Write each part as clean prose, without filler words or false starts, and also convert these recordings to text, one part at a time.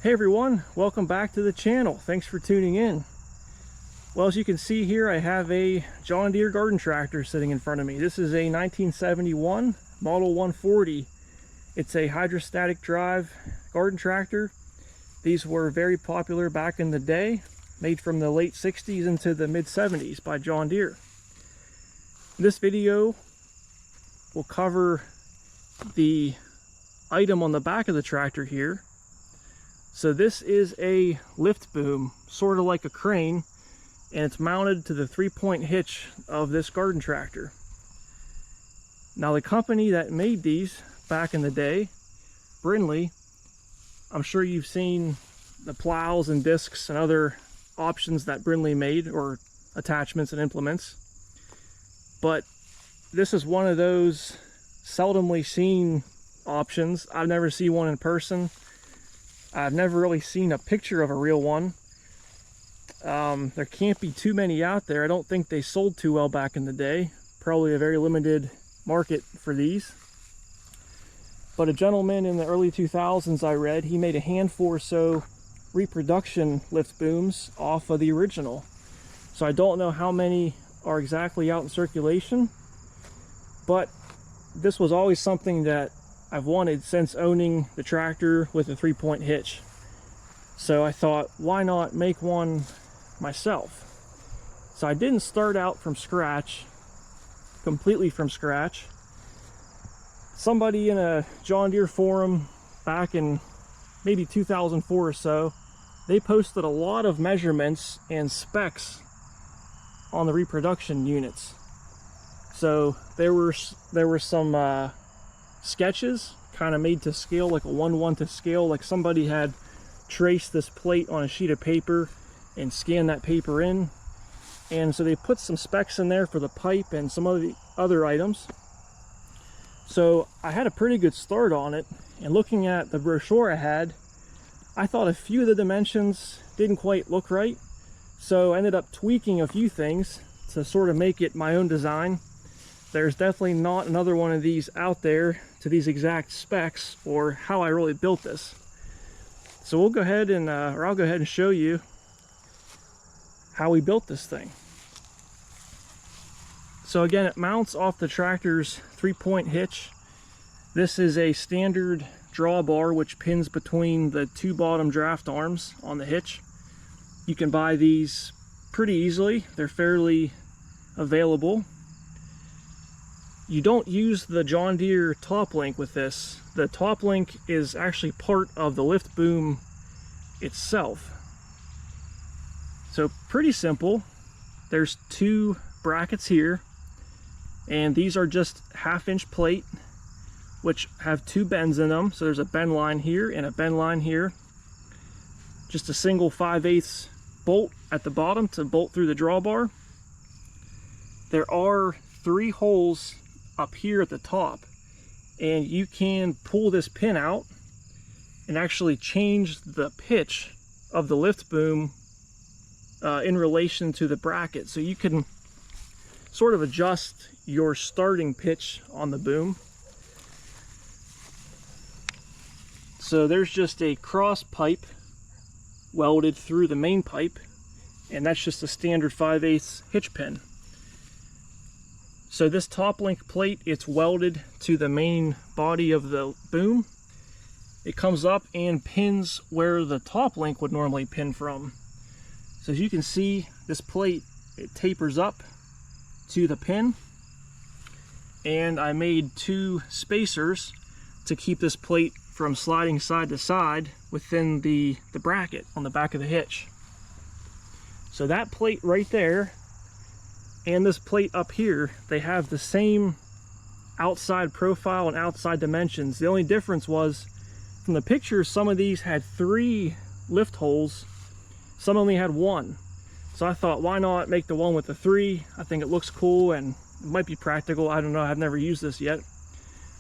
Hey everyone, welcome back to the channel. Thanks for tuning in. Well, as you can see here, I have a John Deere garden tractor sitting in front of me. This is a 1971 Model 140. It's a hydrostatic drive garden tractor. These were very popular back in the day, made from the late 60s into the mid 70s by John Deere. This video will cover the item on the back of the tractor here. So this is a lift boom, sort of like a crane, and it's mounted to the 3-point hitch of this garden tractor. Now the company that made these back in the day, Brinly, I'm sure you've seen the plows and discs and other options that Brinly made, or attachments and implements. But this is one of those seldomly seen options. I've never seen one in person. I've never really seen a picture of a real one. There can't be too many out there. I don't think they sold too well back in the day. Probably a very limited market for these. But a gentleman in the early 2000s, I read, he made a handful or so Reproduction lift booms off of the original. So I don't know how many are exactly out in circulation, but this was always something that I've wanted since owning the tractor with a 3-point hitch. So I thought, why not make one myself? So I didn't start out from scratch, completely from scratch. Somebody in a John Deere forum back in maybe 2004 or so, they posted a lot of measurements and specs on the Reproduction units. So there were some sketches kind of made to scale, like a 1:1 to scale, like somebody had traced this plate on a sheet of paper and scanned that paper in. And so they put some specs in there for the pipe and some of the other items. So I had a pretty good start on it, and looking at the brochure I had, I thought a few of the dimensions didn't quite look right. So I ended up tweaking a few things to sort of make it my own design. There's definitely not another one of these out there to these exact specs or how I really built this. So we'll go ahead and, I'll go ahead and show you how we built this thing. So again, it mounts off the tractor's 3-point hitch. This is a standard drawbar which pins between the 2 bottom draft arms on the hitch. You can buy these pretty easily. They're fairly available. You don't use the John Deere top link with this. The top link is actually part of the lift boom itself. So pretty simple. There's 2 brackets here, and these are just 1/2-inch plate which have 2 bends in them. So there's a bend line here and a bend line here. Just a single 5/8 bolt at the bottom to bolt through the drawbar. There are 3 holes up here at the top, and you can pull this pin out and actually change the pitch of the lift boom in relation to the bracket. So you can sort of adjust your starting pitch on the boom. So there's just a cross pipe welded through the main pipe, and that's just a standard 5/8 hitch pin. So this top link plate, it's welded to the main body of the boom. It comes up and pins where the top link would normally pin from. So as you can see, this plate, it tapers up to the pin. And I made 2 spacers to keep this plate from sliding side to side within the bracket on the back of the hitch. So that plate right there and this plate up here, they have the same outside profile and outside dimensions. The only difference was, from the pictures, some of these had 3 lift holes, some only had 1. So I thought, why not make the one with the 3? I think it looks cool and it might be practical. I don't know, I've never used this yet.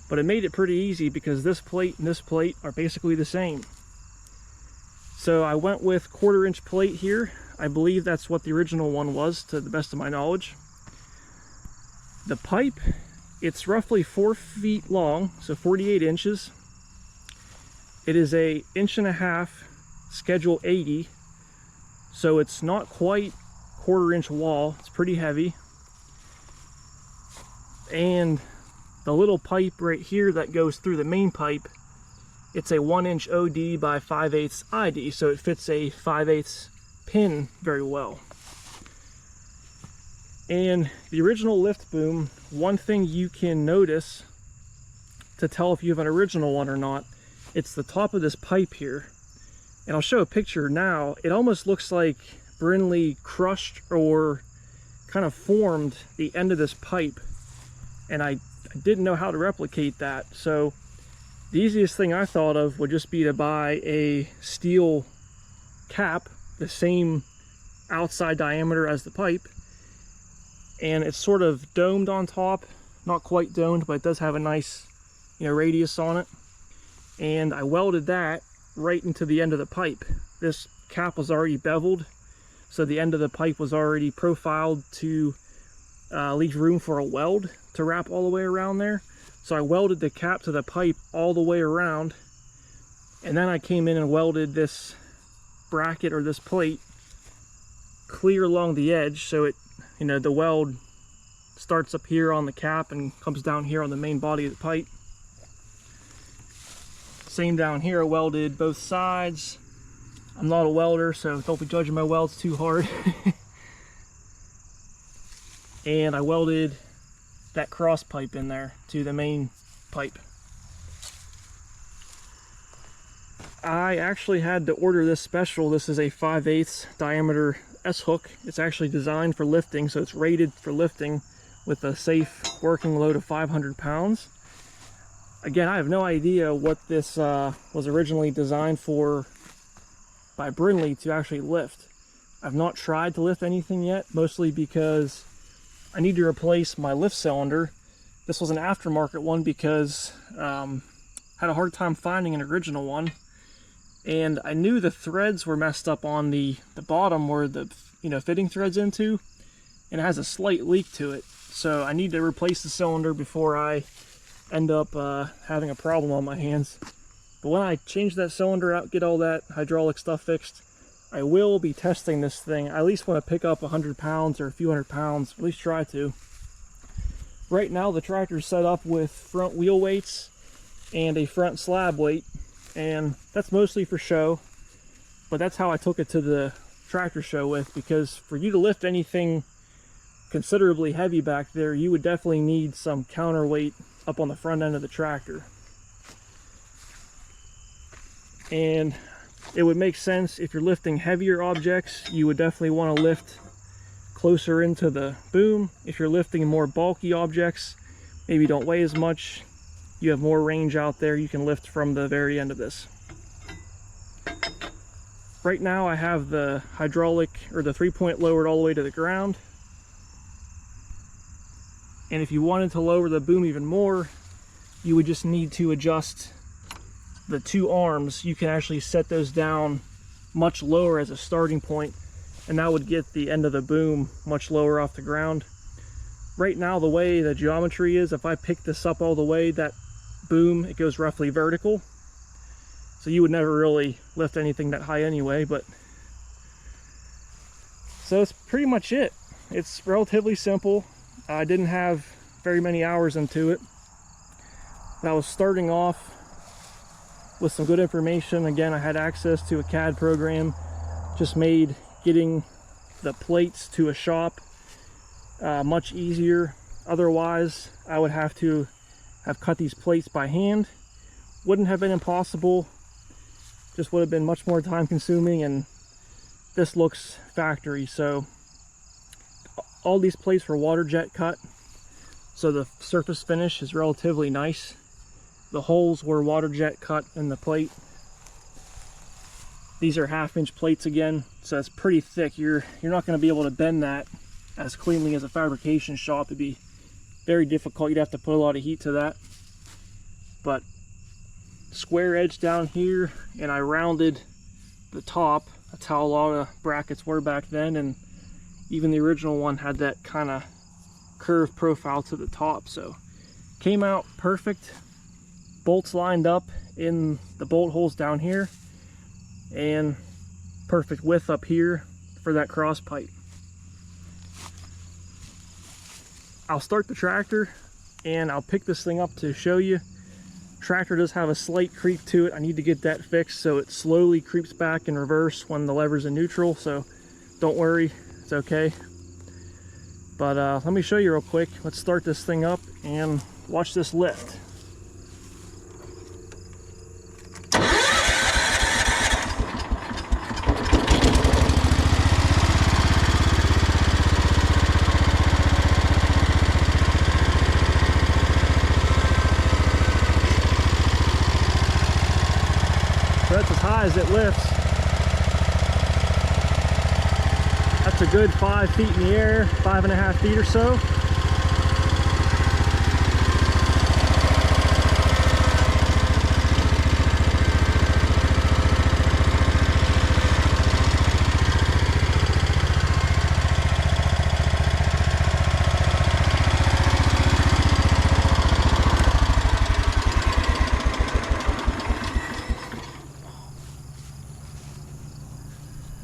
But it made it pretty easy because this plate and this plate are basically the same. So I went with 1/4-inch plate here. I believe that's what the original one was, to the best of my knowledge. The pipe, it's roughly 4 feet long, so 48 inches. It is a 1.5 inch schedule 80, so it's not quite 1/4 inch wall. It's pretty heavy. And the little pipe right here that goes through the main pipe, it's a 1 inch OD by 5/8 ID, so it fits a 5/8 pin very well. And the original lift boom, one thing you can notice to tell if you have an original one or not, it's the top of this pipe here. And I'll show a picture now. It almost looks like Brinly crushed or kind of formed the end of this pipe, and I didn't know how to replicate that. So the easiest thing I thought of would just be to buy a steel cap, the same outside diameter as the pipe, and it's sort of domed on top, not quite domed, but it does have a nice, you know, radius on it. And I welded that right into the end of the pipe. This cap was already beveled, so the end of the pipe was already profiled to leave room for a weld to wrap all the way around there. So I welded the cap to the pipe all the way around, and then I came in and welded this bracket or this plate clear along the edge, so it, you know, the weld starts up here on the cap and comes down here on the main body of the pipe. Same down here, I welded both sides. I'm not a welder, so don't be judging my welds too hard. And I welded that cross pipe in there to the main pipe. I actually had to order this special. This is a 5/8 diameter S-hook. It's actually designed for lifting, so it's rated for lifting with a safe working load of 500 pounds. Again, I have no idea what this was originally designed for by Brinly to actually lift. I've not tried to lift anything yet, mostly because I need to replace my lift cylinder. This was an aftermarket one because had a hard time finding an original one, and I knew the threads were messed up on the bottom where the, you know, fitting threads into, and it has a slight leak to it. So I need to replace the cylinder before I end up having a problem on my hands. But when I change that cylinder out, get all that hydraulic stuff fixed, I will be testing this thing. I at least want to pick up 100 pounds or a few hundred pounds, at least try to. Right now the tractor's set up with front wheel weights and a front slab weight, and that's mostly for show, but that's how I took it to the tractor show with, because for you to lift anything considerably heavy back there, you would definitely need some counterweight up on the front end of the tractor. And it would make sense if you're lifting heavier objects, you would definitely want to lift closer into the boom. If you're lifting more bulky objects, maybe don't weigh as much, you have more range out there, you can lift from the very end of this. Right now I have the hydraulic or the 3-point lowered all the way to the ground. And if you wanted to lower the boom even more, you would just need to adjust the 2 arms. You can actually set those down much lower as a starting point, and that would get the end of the boom much lower off the ground. Right now, the way the geometry is, if I pick this up all the way, that boom, it goes roughly vertical. So you would never really lift anything that high anyway, but so that's pretty much it. It's relatively simple. I didn't have very many hours into it. But I was starting off with some good information. Again, I had access to a CAD program, just made getting the plates to a shop much easier. Otherwise, I would have to have cut these plates by hand. Wouldn't have been impossible, just would have been much more time consuming, and this looks factory. So all these plates were water jet cut, so the surface finish is relatively nice. The holes were water jet cut in the plate. These are 1/2-inch plates again, so it's pretty thick. You're not going to be able to bend that as cleanly as a fabrication shop. It'd be very difficult. You'd have to put a lot of heat to that. But square edge down here, and I rounded the top. That's how a lot of brackets were back then, and even the original one had that kind of curved profile to the top. So came out perfect. Bolts lined up in the bolt holes down here, and perfect width up here for that cross pipe. I'll start the tractor and I'll pick this thing up to show you. Tractor does have a slight creep to it. I need to get that fixed so it slowly creeps back in reverse when the lever's in neutral, so don't worry, it's okay. But let me show you real quick. Let's start this thing up and watch this lift. So that's as high as it lifts. That's a good 5 feet in the air, 5.5 feet or so.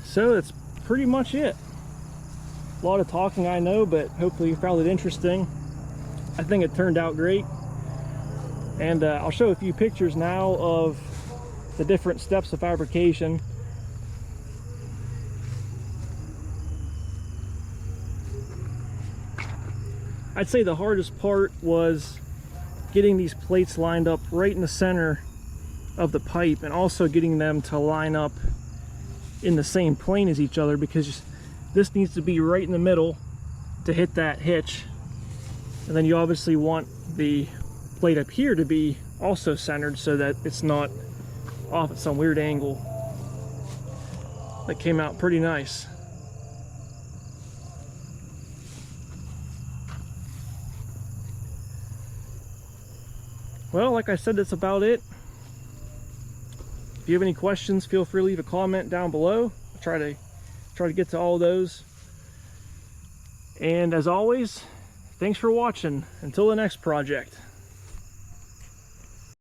So that's pretty much it. A lot of talking, I know, but hopefully you found it interesting. I think it turned out great. And I'll show a few pictures now of the different steps of fabrication. I'd say the hardest part was getting these plates lined up right in the center of the pipe, and also getting them to line up in the same plane as each other, because this needs to be right in the middle to hit that hitch, and then you obviously want the plate up here to be also centered so that it's not off at some weird angle. That came out pretty nice. Well, like I said, that's about it. If you have any questions, feel free to leave a comment down below. I'll try to get to all of those. And as always, thanks for watching. Until the next project.